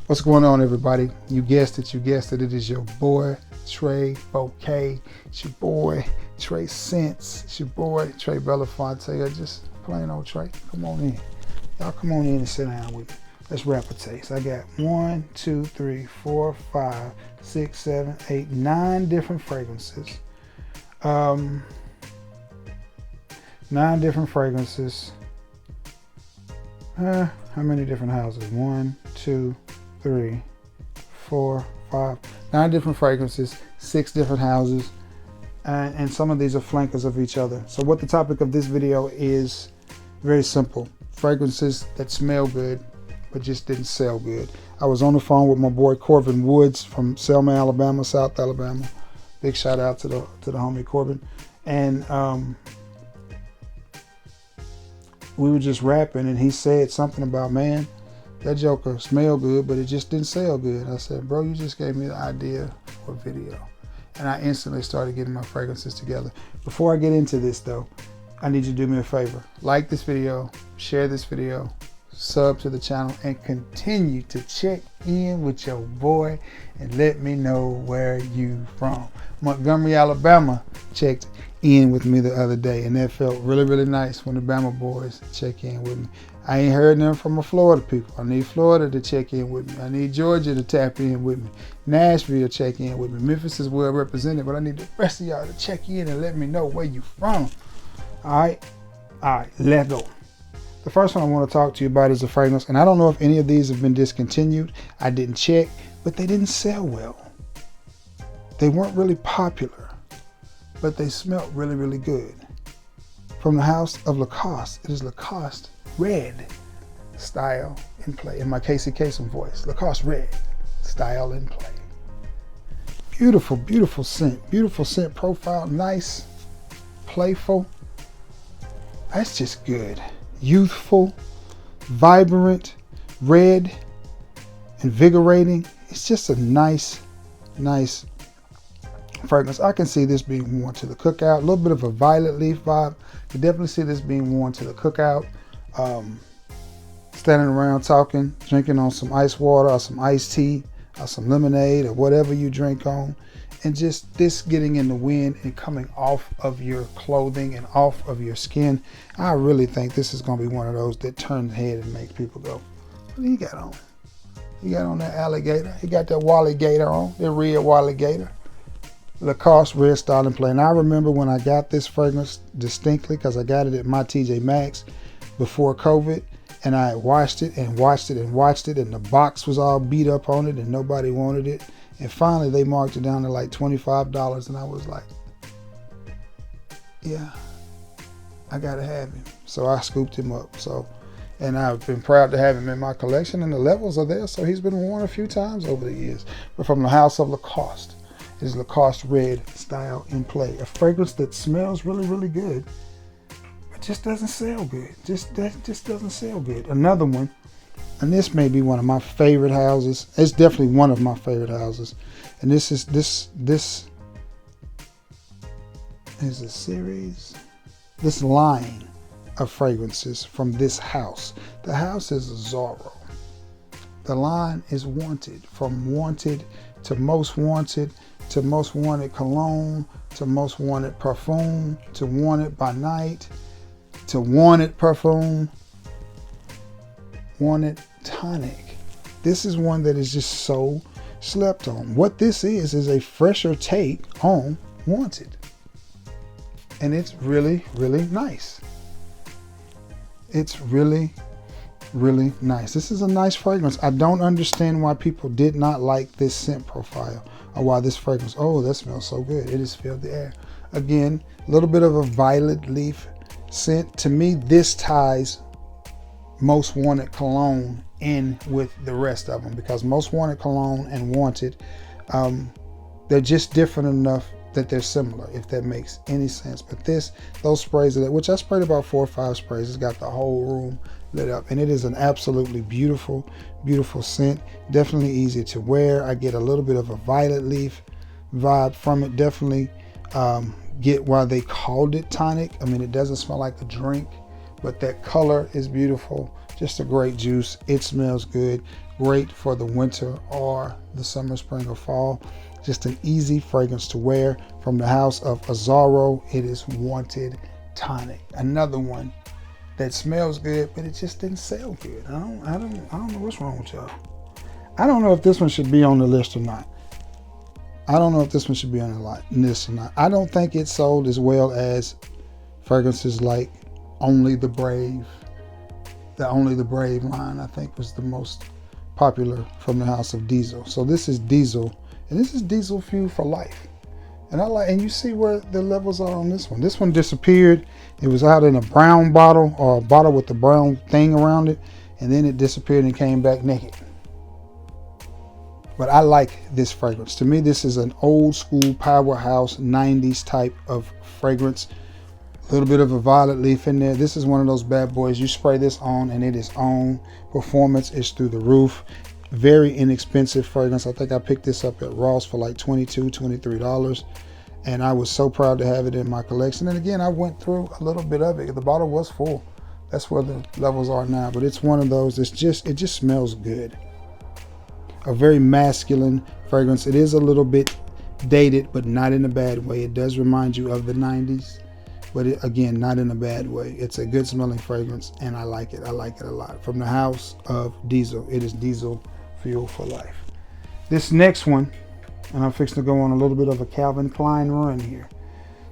What's going on, everybody? You guessed it, it is your boy Trey Bouquet. It's your boy Trey Scents. It's your boy Trey Belafonte. Just plain old Trey. Come on in. Y'all come on in and sit down with me. Let's wrap a taste. I got 1, 2, 3, 4, 5, 6, 7, 8, 9 different fragrances. 9 different fragrances. How many different houses? 1, 2, 3, 4, 5, 9 different fragrances, 6 different houses, and some of these are flankers of each other. So what the topic of this video is very simple. Fragrances that smell good but just didn't sell good. I was on the phone with my boy Corbin Woods from Selma, Alabama, South Alabama. Big shout out to the homie Corbin. And we were just rapping, and he said something about, man, that joker smelled good, but it just didn't sell good. I said, bro, you just gave me the idea for a video. And I instantly started getting my fragrances together. Before I get into this though, I need you to do me a favor. Like this video, share this video, sub to the channel, and continue to check in with your boy and let me know where you from. Montgomery, Alabama checked in with me the other day, and that felt really, really nice when the Bama boys check in with me. I ain't heard nothing from my Florida people. I need Florida to check in with me. I need Georgia to tap in with me. Nashville check in with me. Memphis is well represented, but I need the rest of y'all to check in and let me know where you from. All right, let's go. The first one I want to talk to you about is a fragrance, and I don't know if any of these have been discontinued. I didn't check, but they didn't sell well. They weren't really popular, but they smelled really, really good. From the house of Lacoste, it is Lacoste Red Style in Play. In my Casey Kasem voice, Lacoste Red Style in Play. Beautiful, beautiful scent. Beautiful scent profile. Nice, playful. That's just good. Youthful, vibrant, red, invigorating. It's just a nice fragrance. I can see this being worn to the cookout. A little bit of a violet leaf vibe. You definitely see this being worn to the cookout. Standing around talking, drinking on some ice water or some iced tea or some lemonade or whatever you drink on, and just this getting in the wind and coming off of your clothing and off of your skin. I really think this is going to be one of those that turn the head and make people go, what do you got on? You got on that alligator. He got that Wally Gator on, that red Wally Gator. Lacoste Red Style in Play. And I remember when I got this fragrance distinctly because I got it at my TJ Maxx before COVID, and I watched it and watched it and watched it, and the box was all beat up on it and nobody wanted it. And finally they marked it down to like $25, and I was like, yeah, I gotta have him. So I scooped him up. And I've been proud to have him in my collection, and the levels are there, so he's been worn a few times over the years. But from the house of Lacoste is Lacoste Red Style in Play. A fragrance that smells really, really good, but just doesn't sell good. Just doesn't sell good. Another one, and this may be one of my favorite houses. It's definitely one of my favorite houses. And this is a series, this line of fragrances from this house. The house is Azzaro. The line is Wanted, from Wanted to Most Wanted to Most Wanted Cologne to Most Wanted Perfume to Wanted by Night to Wanted Perfume, Wanted Tonic. This is one that is just so slept on. What this is a fresher take on Wanted, and it's really, really nice. It's really, really nice. This is a nice fragrance. I don't understand why people did not like this scent profile, or why this fragrance, oh, that smells so good. It just filled the air. Again, a little bit of a violet leaf scent. To me, this ties Most Wanted Cologne in with the rest of them, because Most Wanted Cologne and Wanted, they're just different enough that they're similar, if that makes any sense. But those sprays of that, which I sprayed about 4 or 5 sprays, it's got the whole room lit up, and it is an absolutely beautiful, beautiful scent. Definitely easy to wear. I get a little bit of a violet leaf vibe from it. Definitely get why they called it tonic. I mean, it doesn't smell like a drink, but that color is beautiful. Just a great juice. It smells good. Great for the winter or the summer, spring, or fall. Just an easy fragrance to wear. From the house of Azzaro, it is Wanted Tonic. Another one that smells good, but it just didn't sell good. I don't know what's wrong with y'all. I don't know if this one should be on the list or not. I don't know if this one should be on the list or not. I don't think it sold as well as fragrances like Only the Brave. The Only the Brave line, I think, was the most popular from the house of Diesel. So this is Diesel, and this is Diesel Fuel for Life. And you see where the levels are on this one. This one disappeared. It was out in a brown bottle, or a bottle with the brown thing around it, and then it disappeared and came back naked. But I like this fragrance. To me, this is an old school powerhouse 90s type of fragrance. A little bit of a violet leaf in there. This is one of those bad boys. You spray this on and it is on. Performance is through the roof. Very inexpensive fragrance. I think I picked this up at Ross for like $22, $23. And I was so proud to have it in my collection. And again, I went through a little bit of it. The bottle was full. That's where the levels are now. But it's one of those, it just smells good. A very masculine fragrance. It is a little bit dated, but not in a bad way. It does remind you of the 90s. But again, not in a bad way. It's a good smelling fragrance, and I like it. I like it a lot. From the house of Diesel, it is Diesel Fuel for Life. This next one, and I'm fixing to go on a little bit of a Calvin Klein run here.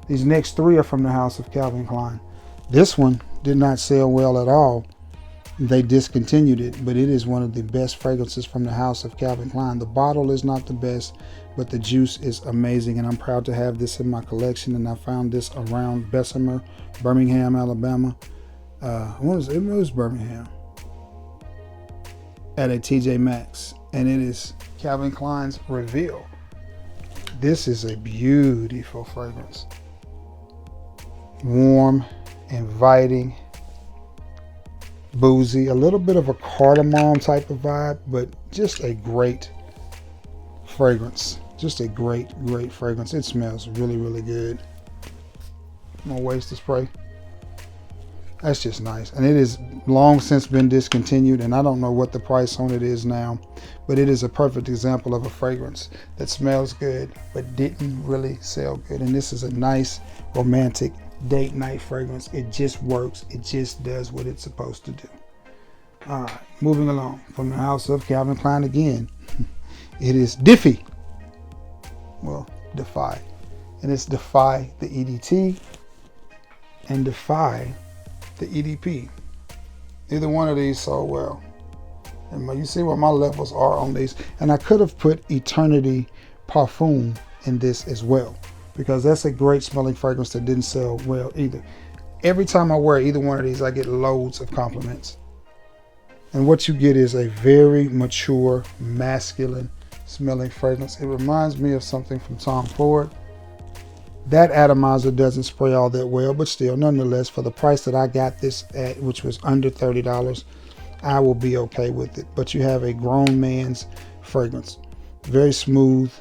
These next three are from the house of Calvin Klein. This one did not sell well at all. They discontinued it, but it is one of the best fragrances from the house of Calvin Klein. The bottle is not the best, but the juice is amazing, and I'm proud to have this in my collection. And I found this around Bessemer, Birmingham, Alabama. It was Birmingham, at a TJ Maxx, and it is Calvin Klein's Reveal. This is a beautiful fragrance. Warm, inviting, boozy, a little bit of a cardamom type of vibe, but just a great fragrance. Just a great fragrance. It smells really, really good. No waste to spray. That's just nice. And it is long since been discontinued, and I don't know what the price on it is now, but it is a perfect example of a fragrance that smells good but didn't really sell good. And this is a nice romantic date night fragrance. It just works. It just does what it's supposed to do. All right, moving along. From the house of Calvin Klein again, it is Defi. Well, Defy. And it's Defy the EDT and Defy the EDP. Either one of these sold well. And you see what my levels are on these. And I could have put Eternity Parfum in this as well, because that's a great smelling fragrance that didn't sell well either. Every time I wear either one of these, I get loads of compliments. And what you get is a very mature, masculine smelling fragrance. It reminds me of something from Tom Ford. That atomizer doesn't spray all that well, but still, nonetheless, for the price that I got this at, which was under $30, I will be okay with it. But you have a grown man's fragrance. Very smooth,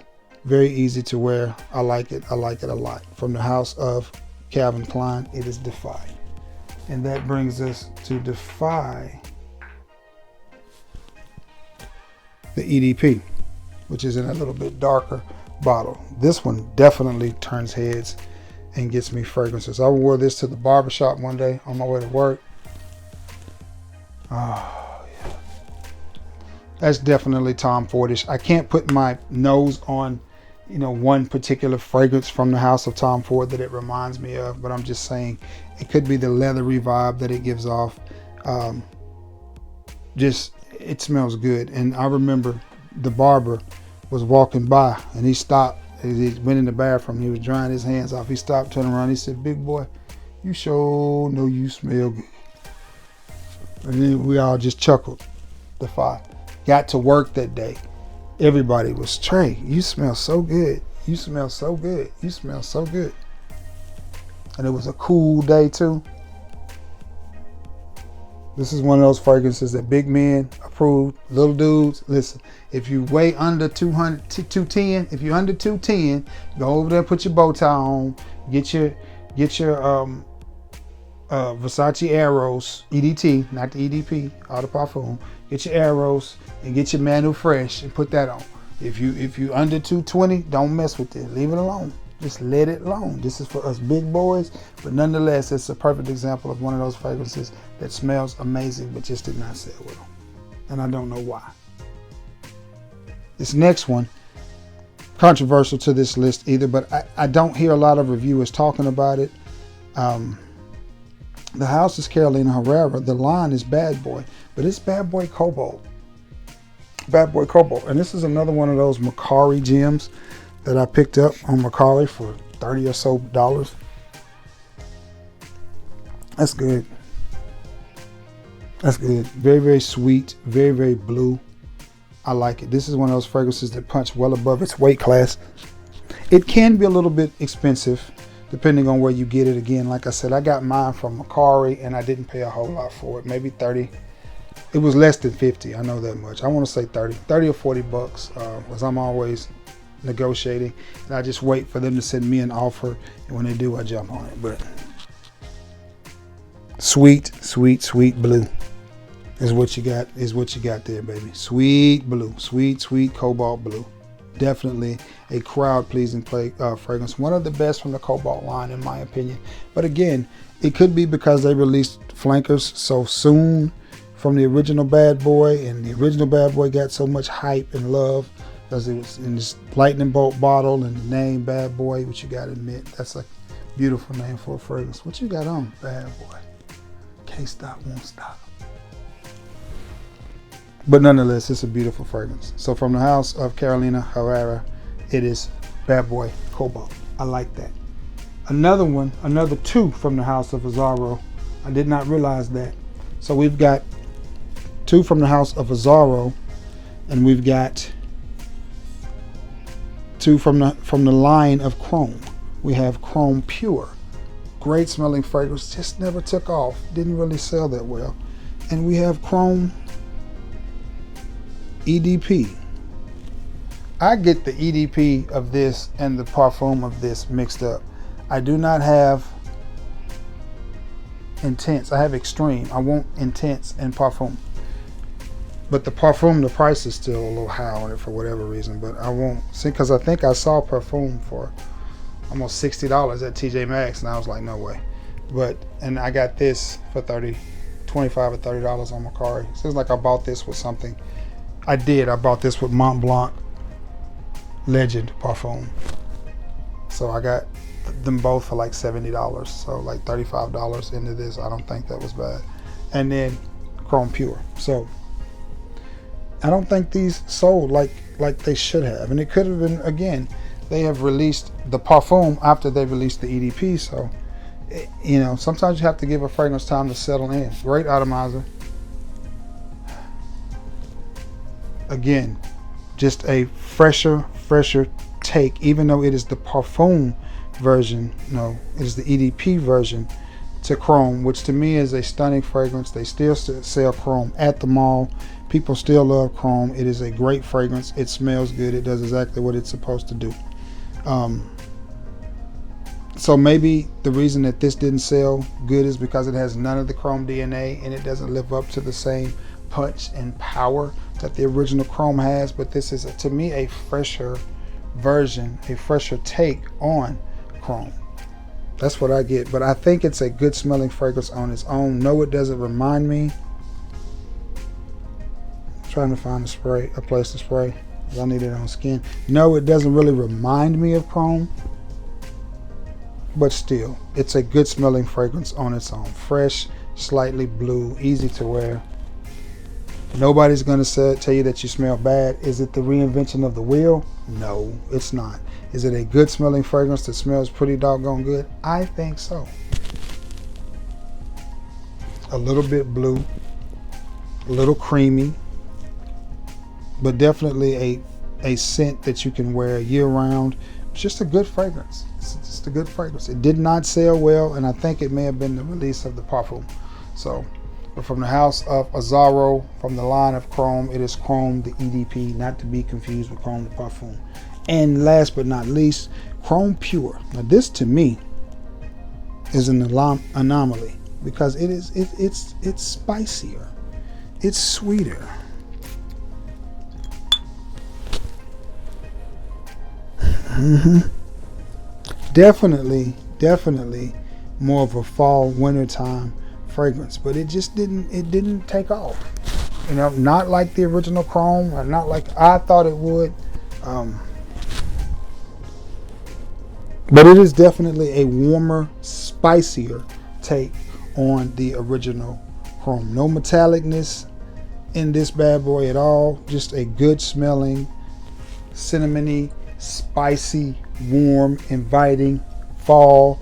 very easy to wear. I like it. I like it a lot. From the house of Calvin Klein, it is Defy. And that brings us to Defy the EDP, which is in a little bit darker bottle. This one definitely turns heads and gets me fragrances. I wore this to the barbershop one day on my way to work. Oh, yeah. That's definitely Tom Fordish. I can't put my nose on, one particular fragrance from the house of Tom Ford that it reminds me of, but I'm just saying it could be the leathery vibe that it gives off. It smells good. And I remember the barber was walking by and he stopped. He went in the bathroom. He was drying his hands off. He stopped, turned around. He said, "Big boy, you sure know you smell good." And then we all just chuckled. Defy. Got to work that day. Everybody was, "Trey, you smell so good. You smell so good. You smell so good." And it was a cool day too. This is one of those fragrances that big men approve. Little dudes, listen, if you weigh under 200, 210, if you're under 210, go over there, put your bow tie on, get your Versace Arrows, EDT, not the EDP, Eau de Parfum. Get your Arrows and get your Manu Fresh and put that on. If you under 220, don't mess with it. Leave it alone. Just let it alone. This is for us big boys, but nonetheless, it's a perfect example of one of those fragrances that smells amazing, but just did not sell well. And I don't know why. This next one, controversial to this list either, but I don't hear a lot of reviewers talking about it. The house is Carolina Herrera. The line is Bad Boy, but it's Bad Boy Cobalt. Bad Boy Cobalt. And this is another one of those Macari gems that I picked up on Macari for $30 or so. That's good. That's good. Very, very sweet. Very, very blue. I like it. This is one of those fragrances that punch well above its weight class. It can be a little bit expensive depending on where you get it. Again, like I said, I got mine from Macari and I didn't pay a whole lot for it. Maybe 30. It was less than 50. I know that much. I want to say 30 or 40 bucks, because I'm always negotiating, and I just wait for them to send me an offer, and when they do, I jump on it. But sweet, sweet, sweet blue is what you got. Is what you got there, baby. Sweet blue, sweet, sweet cobalt blue. Definitely a crowd-pleasing fragrance. One of the best from the Cobalt line, in my opinion. But again, it could be because they released flankers so soon from the original Bad Boy, and the original Bad Boy got so much hype and love because it was in this lightning bolt bottle and the name Bad Boy, which you got to admit, that's a beautiful name for a fragrance. What you got on, Bad Boy? Can't stop, won't stop. But nonetheless, it's a beautiful fragrance. So from the house of Carolina Herrera, it is Bad Boy Cobalt. I like that. Another one, another two from the house of Azzaro. I did not realize that. So we've got two from the house of Azzaro, and we've got two from the line of Chrome. We have Chrome Pure. Great smelling fragrance, just never took off. Didn't really sell that well. And we have Chrome EDP. I get the EDP of this and the parfum of this mixed up. I do not have intense. I have extreme. I want intense and parfum. But the parfum, the price is still a little high on it for whatever reason. But I won't see, because I think I saw parfum for almost $60 at TJ Maxx, and I was like, no way. And I got this for $25 or $30 on Macari. Seems like I bought this with something. I bought this with Mont Blanc Legend Parfum. So I got them both for like $70. So like $35 into this. I don't think that was bad. And then Chrome Pure. So I don't think these sold like they should have. And it could have been, again, they have released the Parfum after they released the EDP. So, you know, sometimes you have to give a fragrance time to settle in. Great atomizer. Again, just a fresher take, even though it is the Parfum version. No, it is the EDP version to Chrome, which to me is a stunning fragrance. They still sell Chrome at the mall. People still love Chrome. It is a great fragrance. It smells good. It does exactly what it's supposed to do. So maybe the reason that this didn't sell good is because it has none of the Chrome DNA and it doesn't live up to the same punch and power that the original Chrome has. But this is, to me, a fresher version, a fresher take on Chrome. That's what I get. But I think it's a good smelling fragrance on its own. No, it doesn't remind me. I'm trying to find a place to spray. I need it on skin. No, it doesn't really remind me of Chrome. But still, it's a good smelling fragrance on its own. Fresh, slightly blue, easy to wear. Nobody's going to tell you that you smell bad. Is it the reinvention of the wheel? No, it's not. Is it a good smelling fragrance that smells pretty doggone good? I think so. A little bit blue, a little creamy, but definitely a scent that you can wear year round. It's just a good fragrance. It's just a good fragrance. It did not sell well, and I think it may have been the release of the Parfum. So, but from the house of Azzaro, from the line of Chrome, it is Chrome the EDP, not to be confused with Chrome the Parfum. And last but not least, Chrome Pure. Now this to me is an anomaly. because it's spicier, it's sweeter. Definitely more of a fall wintertime fragrance, but it didn't take off. You know, not like the original Chrome, or not like I thought it would. But it is definitely a warmer, spicier take on the original Chrome. No metallicness in this bad boy at all. Just a good smelling, cinnamony, spicy, warm, inviting fall.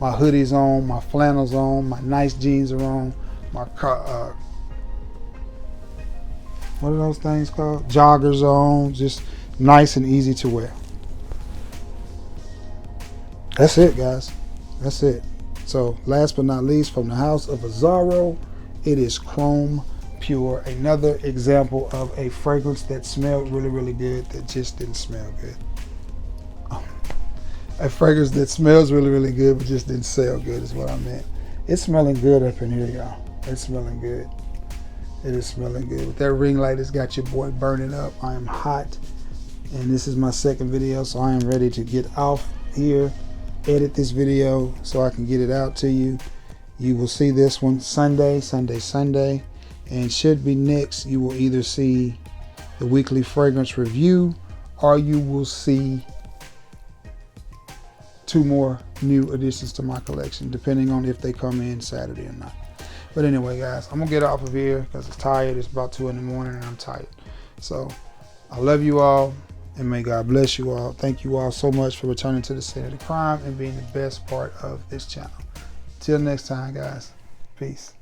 My hoodie's on, my flannels on, my nice jeans are on, my what are those things called? Joggers on. Just nice and easy to wear. That's it, guys. That's it. So last but not least, from the house of Azzaro, it is Chrome Pure. Another example of a fragrance that smelled really, really good that just didn't smell good. A fragrance that smells really, really good but just didn't sell good is what I meant. It's smelling good up in here, y'all. It's smelling good. It is smelling good. With that ring light, it's got your boy burning up. I am hot, and this is my second video, so I am ready to get off here, edit this video so I can get it out to you. You will see this one Sunday, and should be next. You will either see the weekly fragrance review, or you will see 2 more new additions to my collection, depending on if they come in Saturday or not. But anyway, guys, I'm gonna get off of here because it's tired. It's about 2 in the morning and I'm tired. So I love you all, and may God bless you all. Thank you all so much for returning to the scene of the crime and being the best part of this channel. Till next time, guys. Peace.